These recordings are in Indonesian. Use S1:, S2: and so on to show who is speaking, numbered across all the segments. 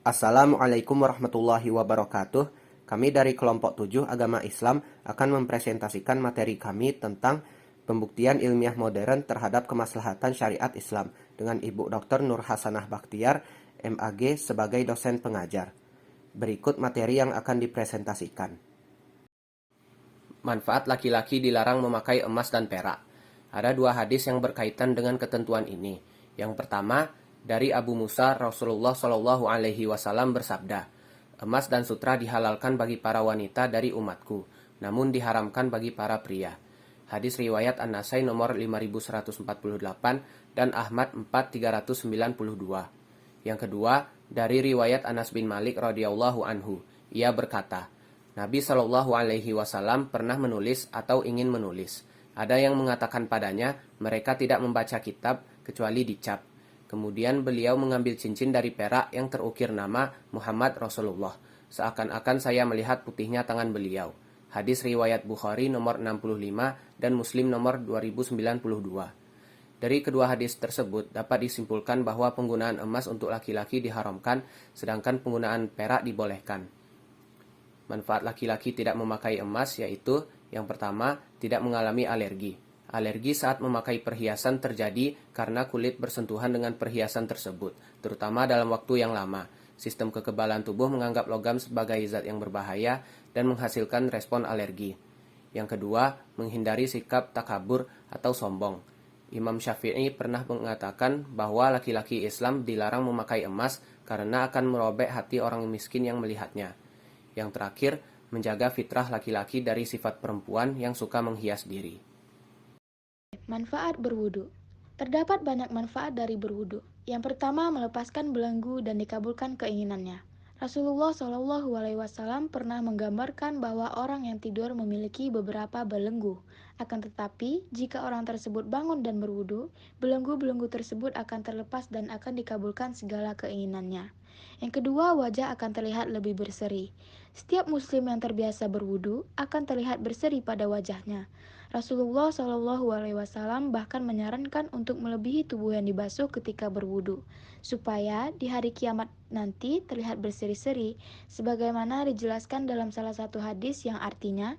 S1: Assalamualaikum warahmatullahi wabarakatuh. Kami dari kelompok 7 Agama Islam akan mempresentasikan materi kami tentang pembuktian ilmiah modern terhadap kemaslahatan syariat Islam dengan Ibu Dr. Nur Hasanah Bakhtiar, MAG, sebagai dosen pengajar. Berikut materi yang akan dipresentasikan. Manfaat laki-laki dilarang memakai emas dan perak. Ada dua hadis yang berkaitan dengan ketentuan ini. Yang pertama, dari Abu Musa, Rasulullah Shallallahu Alaihi Wasallam bersabda, emas dan sutra dihalalkan bagi para wanita dari umatku, namun diharamkan bagi para pria. Hadis riwayat An-Nasai nomor 5148 dan Ahmad 4392. Yang kedua, dari riwayat Anas bin Malik radhiyallahu anhu, ia berkata, Nabi Shallallahu Alaihi Wasallam pernah menulis atau ingin menulis. Ada yang mengatakan padanya, mereka tidak membaca kitab kecuali dicap. Kemudian beliau mengambil cincin dari perak yang terukir nama Muhammad Rasulullah. Seakan-akan saya melihat putihnya tangan beliau. Hadis riwayat Bukhari nomor 65 dan Muslim nomor 2092. Dari kedua hadis tersebut dapat disimpulkan bahwa penggunaan emas untuk laki-laki diharamkan, sedangkan penggunaan perak dibolehkan. Manfaat laki-laki tidak memakai emas yaitu, yang pertama, tidak mengalami alergi. Alergi saat memakai perhiasan terjadi karena kulit bersentuhan dengan perhiasan tersebut, terutama dalam waktu yang lama. Sistem kekebalan tubuh menganggap logam sebagai zat yang berbahaya dan menghasilkan respon alergi. Yang kedua, menghindari sikap takabur atau sombong. Imam Syafi'i pernah mengatakan bahwa laki-laki Islam dilarang memakai emas karena akan merobek hati orang miskin yang melihatnya. Yang terakhir, menjaga fitrah laki-laki dari sifat perempuan yang suka menghias diri.
S2: Manfaat berwudu. Terdapat banyak manfaat dari berwudu. Yang pertama, melepaskan belenggu dan dikabulkan keinginannya. Rasulullah Shallallahu Alaihi Wasallam pernah menggambarkan bahwa orang yang tidur memiliki beberapa belenggu. Akan tetapi, jika orang tersebut bangun dan berwudu, belenggu-belenggu tersebut akan terlepas dan akan dikabulkan segala keinginannya. Yang kedua, wajah akan terlihat lebih berseri. Setiap muslim yang terbiasa berwudu akan terlihat berseri pada wajahnya. Rasulullah Shallallahu Alaihi Wasallam bahkan menyarankan untuk melebihi tubuh yang dibasuh ketika berwudu, supaya di hari kiamat nanti terlihat berseri-seri, sebagaimana dijelaskan dalam salah satu hadis yang artinya,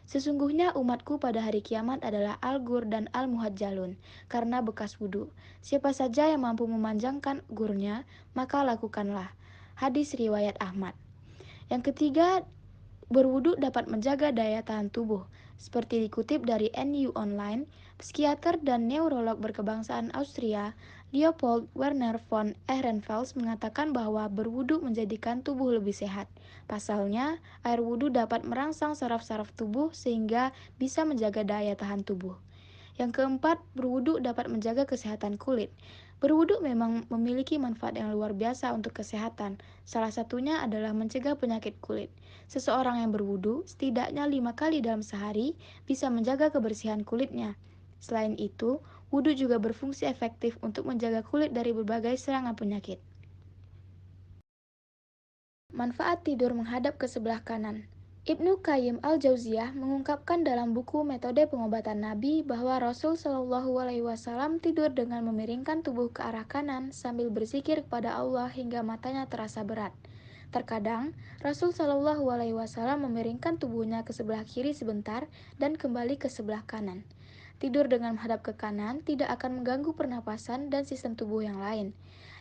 S2: sesungguhnya umatku pada hari kiamat adalah al-gur dan al-muhajjalun, karena bekas wudu. Siapa saja yang mampu memanjangkan gurnya, maka lakukanlah. Hadis riwayat Ahmad. Yang ketiga, berwudu dapat menjaga daya tahan tubuh. Seperti dikutip dari NU Online, psikiater dan neurolog berkebangsaan Austria, Leopold Werner von Ehrenfels mengatakan bahwa berwudu menjadikan tubuh lebih sehat. Pasalnya, air wudu dapat merangsang saraf-saraf tubuh sehingga bisa menjaga daya tahan tubuh. Yang keempat, berwudu dapat menjaga kesehatan kulit. Berwudu memang memiliki manfaat yang luar biasa untuk kesehatan. Salah satunya adalah mencegah penyakit kulit. Seseorang yang berwudu setidaknya 5 kali dalam sehari bisa menjaga kebersihan kulitnya. Selain itu, wudu juga berfungsi efektif untuk menjaga kulit dari berbagai serangan penyakit. Manfaat tidur menghadap ke sebelah kanan. Ibnu Qayyim al-Jauziyah mengungkapkan dalam buku Metode Pengobatan Nabi bahwa Rasul Shallallahu Alaihi Wasallam tidur dengan memiringkan tubuh ke arah kanan sambil berzikir kepada Allah hingga matanya terasa berat. Terkadang, Rasul Shallallahu Alaihi Wasallam memiringkan tubuhnya ke sebelah kiri sebentar dan kembali ke sebelah kanan. Tidur dengan menghadap ke kanan tidak akan mengganggu pernapasan dan sistem tubuh yang lain.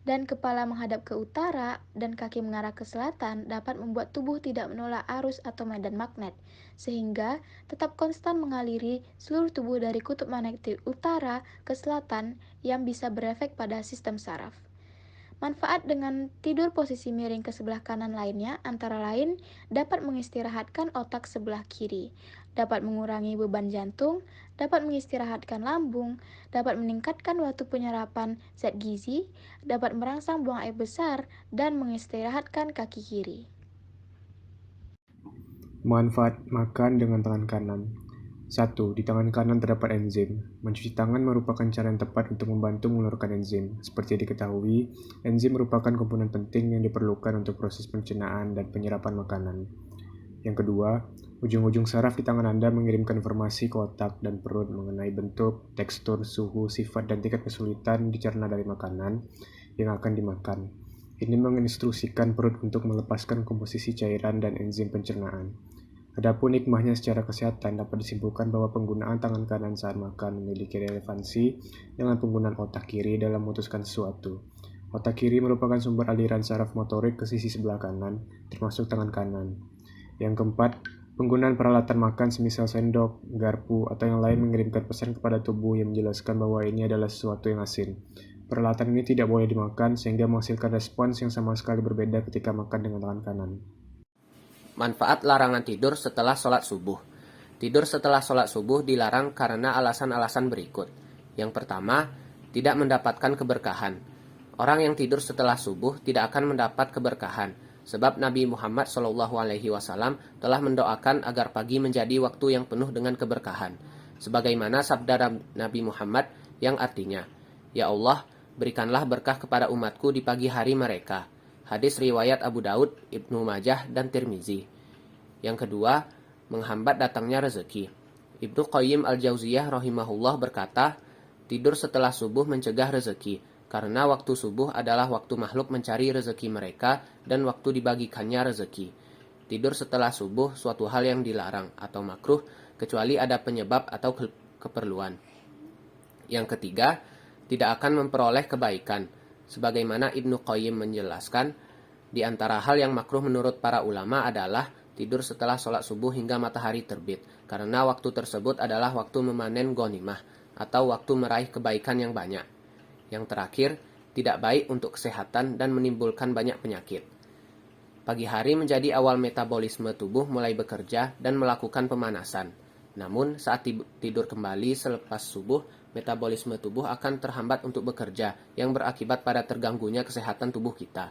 S2: Dan kepala menghadap ke utara dan kaki mengarah ke selatan dapat membuat tubuh tidak menolak arus atau medan magnet, sehingga tetap konstan mengaliri seluruh tubuh dari kutub magnetik utara ke selatan yang bisa berefek pada sistem saraf. Manfaat dengan tidur posisi miring ke sebelah kanan lainnya antara lain dapat mengistirahatkan otak sebelah kiri, dapat mengurangi beban jantung, dapat mengistirahatkan lambung, dapat meningkatkan waktu penyerapan zat gizi, dapat merangsang buang air besar, dan mengistirahatkan kaki kiri.
S3: Manfaat makan dengan tangan kanan. 1. Di tangan kanan terdapat enzim. Mencuci tangan merupakan cara yang tepat untuk membantu mengeluarkan enzim. Seperti diketahui, enzim merupakan komponen penting yang diperlukan untuk proses pencernaan dan penyerapan makanan. Yang kedua, ujung-ujung saraf di tangan Anda mengirimkan informasi ke otak dan perut mengenai bentuk, tekstur, suhu, sifat, dan tingkat kesulitan dicerna dari makanan yang akan dimakan. Ini menginstruksikan perut untuk melepaskan komposisi cairan dan enzim pencernaan. Adapun hikmahnya secara kesehatan dapat disimpulkan bahwa penggunaan tangan kanan saat makan memiliki relevansi dengan penggunaan otak kiri dalam memutuskan sesuatu. Otak kiri merupakan sumber aliran saraf motorik ke sisi sebelah kanan, termasuk tangan kanan. Yang keempat, penggunaan peralatan makan semisal sendok, garpu, atau yang lain mengirimkan pesan kepada tubuh yang menjelaskan bahwa ini adalah sesuatu yang asin. Peralatan ini tidak boleh dimakan sehingga menghasilkan respons yang sama sekali berbeda ketika makan dengan tangan kanan.
S1: Manfaat larangan tidur setelah sholat subuh. Tidur setelah sholat subuh dilarang karena alasan-alasan berikut. Yang pertama, tidak mendapatkan keberkahan. Orang yang tidur setelah subuh tidak akan mendapat keberkahan, sebab Nabi Muhammad SAW telah mendoakan agar pagi menjadi waktu yang penuh dengan keberkahan. Sebagaimana sabda Nabi Muhammad yang artinya, "Ya Allah, berikanlah berkah kepada umatku di pagi hari mereka." Hadis riwayat Abu Daud, Ibnu Majah, dan Tirmizi. Yang kedua, menghambat datangnya rezeki. Ibnu Qayyim al-Jauziyah rahimahullah berkata, tidur setelah subuh mencegah rezeki, karena waktu subuh adalah waktu makhluk mencari rezeki mereka dan waktu dibagikannya rezeki. Tidur setelah subuh suatu hal yang dilarang atau makruh, kecuali ada penyebab atau keperluan. Yang ketiga, tidak akan memperoleh kebaikan. Sebagaimana Ibnu Qayyim menjelaskan, di antara hal yang makruh menurut para ulama adalah tidur setelah sholat subuh hingga matahari terbit, karena waktu tersebut adalah waktu memanen ghanimah, atau waktu meraih kebaikan yang banyak. Yang terakhir, tidak baik untuk kesehatan dan menimbulkan banyak penyakit. Pagi hari menjadi awal metabolisme tubuh mulai bekerja dan melakukan pemanasan. Namun, saat tidur kembali selepas subuh, metabolisme tubuh akan terhambat untuk bekerja, yang berakibat pada terganggunya kesehatan tubuh kita.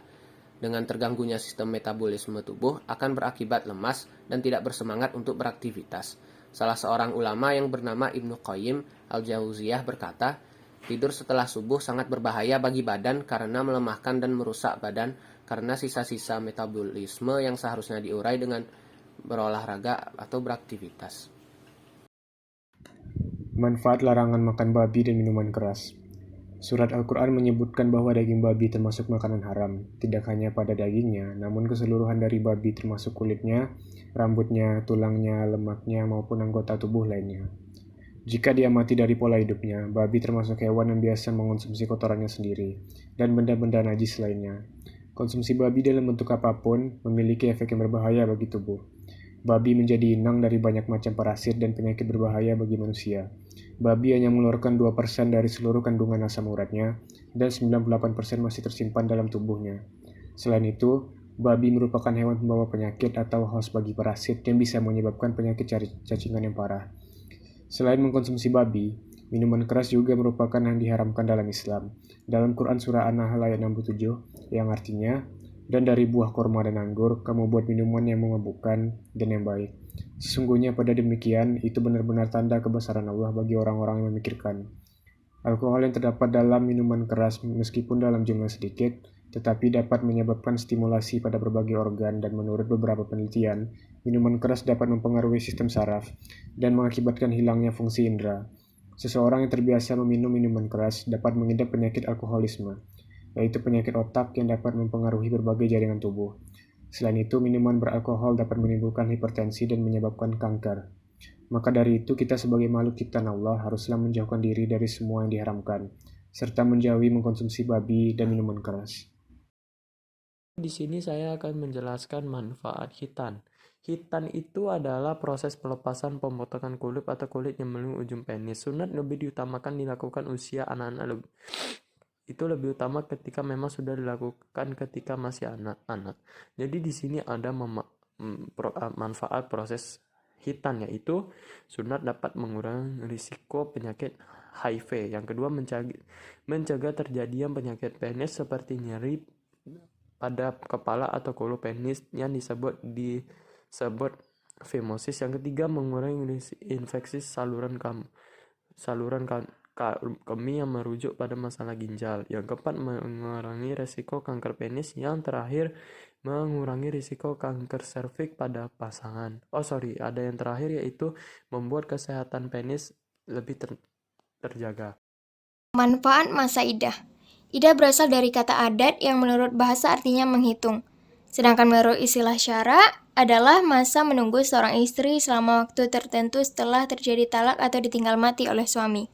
S1: Dengan terganggunya sistem metabolisme tubuh akan berakibat lemas dan tidak bersemangat untuk beraktivitas. Salah seorang ulama yang bernama Ibnu Qayyim al-Jauziyah berkata, tidur setelah subuh sangat berbahaya bagi badan karena melemahkan dan merusak badan karena sisa-sisa metabolisme yang seharusnya diurai dengan berolahraga atau beraktivitas.
S3: Manfaat larangan makan babi dan minuman keras. Surat Al-Quran menyebutkan bahwa daging babi termasuk makanan haram, tidak hanya pada dagingnya, namun keseluruhan dari babi termasuk kulitnya, rambutnya, tulangnya, lemaknya, maupun anggota tubuh lainnya. Jika diamati dari pola hidupnya, babi termasuk hewan yang biasa mengonsumsi kotorannya sendiri, dan benda-benda najis lainnya. Konsumsi babi dalam bentuk apapun memiliki efek yang berbahaya bagi tubuh. Babi menjadi inang dari banyak macam parasit dan penyakit berbahaya bagi manusia. Babi hanya mengeluarkan 2% dari seluruh kandungan asam uratnya, dan 98% masih tersimpan dalam tubuhnya. Selain itu, babi merupakan hewan pembawa penyakit atau host bagi parasit yang bisa menyebabkan penyakit cacingan yang parah. Selain mengkonsumsi babi, minuman keras juga merupakan yang diharamkan dalam Islam. Dalam Quran Surah An-Nahl ayat 67, yang artinya, dan dari buah korma dan anggur, kamu buat minuman yang memabukkan dan yang baik. Sesungguhnya pada demikian, itu benar-benar tanda kebesaran Allah bagi orang-orang yang memikirkan. Alkohol yang terdapat dalam minuman keras meskipun dalam jumlah sedikit, tetapi dapat menyebabkan stimulasi pada berbagai organ dan menurut beberapa penelitian, minuman keras dapat mempengaruhi sistem saraf dan mengakibatkan hilangnya fungsi indera. Seseorang yang terbiasa meminum minuman keras dapat mengidap penyakit alkoholisme, yaitu penyakit otak yang dapat mempengaruhi berbagai jaringan tubuh. Selain itu, minuman beralkohol dapat menimbulkan hipertensi dan menyebabkan kanker. Maka dari itu, kita sebagai makhluk ciptaan Allah haruslah menjauhkan diri dari semua yang diharamkan, serta menjauhi mengkonsumsi babi dan minuman keras.
S4: Di sini saya akan menjelaskan manfaat khitan. Khitan itu adalah proses pelepasan pemotongan kulit atau kulit yang melindungi ujung penis. Sunat lebih diutamakan dilakukan usia anak-anak itu lebih utama ketika memang sudah dilakukan ketika masih anak-anak. Jadi di sini ada manfaat proses khitan, yaitu sunat dapat mengurangi risiko penyakit HIV. Yang kedua, mencegah terjadinya penyakit penis seperti nyeri pada kepala atau kulu penis yang disebut femosis. Yang ketiga, mengurangi infeksi saluran kemih yang merujuk pada masalah ginjal. Yang keempat, mengurangi risiko kanker penis. Yang terakhir, mengurangi risiko kanker serviks pada pasangan. Ada yang terakhir, yaitu membuat kesehatan penis lebih terjaga.
S5: Manfaat masa idah. Idah berasal dari kata adat yang menurut bahasa artinya menghitung. Sedangkan menurut istilah syara adalah masa menunggu seorang istri selama waktu tertentu setelah terjadi talak atau ditinggal mati oleh suami.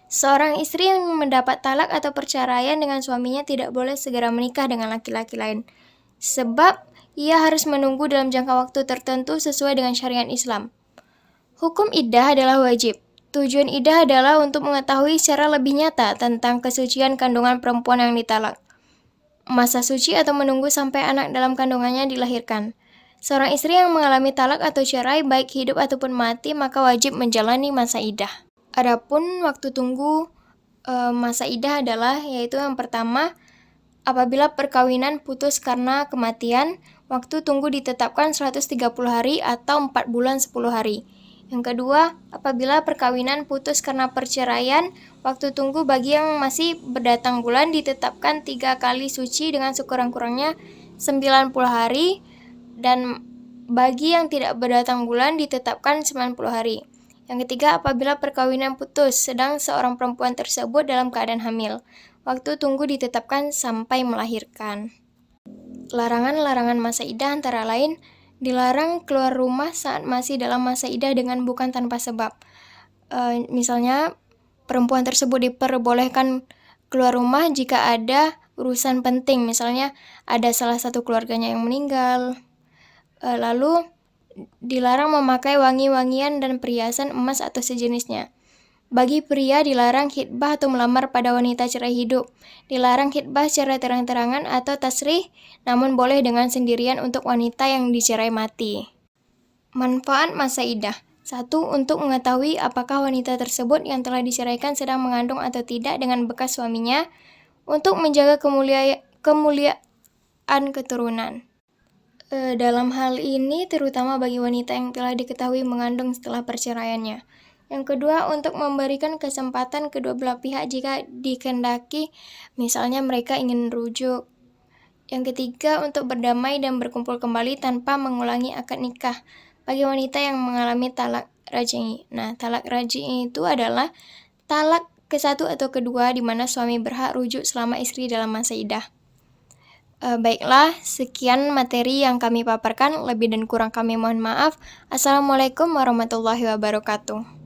S5: Seorang istri yang mendapat talak atau perceraian dengan suaminya tidak boleh segera menikah dengan laki-laki lain, sebab ia harus menunggu dalam jangka waktu tertentu sesuai dengan syariat Islam. Hukum iddah adalah wajib. Tujuan iddah adalah untuk mengetahui secara lebih nyata tentang kesucian kandungan perempuan yang ditalak, masa suci atau menunggu sampai anak dalam kandungannya dilahirkan. Seorang istri yang mengalami talak atau cerai baik hidup ataupun mati maka wajib menjalani masa iddah. Adapun waktu tunggu masa iddah adalah yaitu yang pertama, apabila perkawinan putus karena kematian, waktu tunggu ditetapkan 130 hari atau 4 bulan 10 hari. Yang kedua, apabila perkawinan putus karena perceraian, waktu tunggu bagi yang masih berdatang bulan ditetapkan 3 kali suci dengan sekurang-kurangnya 90 hari, dan bagi yang tidak berdatang bulan ditetapkan 90 hari. Yang ketiga, apabila perkawinan putus, sedang seorang perempuan tersebut dalam keadaan hamil, waktu tunggu ditetapkan sampai melahirkan. Larangan-larangan masa iddah antara lain, dilarang keluar rumah saat masih dalam masa iddah dengan bukan tanpa sebab. Misalnya, perempuan tersebut diperbolehkan keluar rumah jika ada urusan penting, misalnya ada salah satu keluarganya yang meninggal. Lalu, dilarang memakai wangi-wangian dan perhiasan emas atau sejenisnya. Bagi pria dilarang khitbah atau melamar pada wanita cerai hidup. Dilarang khitbah secara terang-terangan atau tasrih, namun boleh dengan sendirian untuk wanita yang dicerai mati. Manfaat masa iddah. 1. Untuk mengetahui apakah wanita tersebut yang telah diceraikan sedang mengandung atau tidak dengan bekas suaminya, untuk menjaga kemuliaan keturunan. Dalam hal ini terutama bagi wanita yang telah diketahui mengandung setelah perceraiannya. Yang kedua, untuk memberikan kesempatan kedua belah pihak jika dikehendaki, misalnya mereka ingin rujuk. Yang ketiga, untuk berdamai dan berkumpul kembali tanpa mengulangi akad nikah bagi wanita yang mengalami talak raj'i. Nah, talak raj'i itu adalah talak ke-1 atau kedua di mana suami berhak rujuk selama istri dalam masa iddah. Baiklah, sekian materi yang kami paparkan, lebih dan kurang kami mohon maaf. Assalamualaikum warahmatullahi wabarakatuh.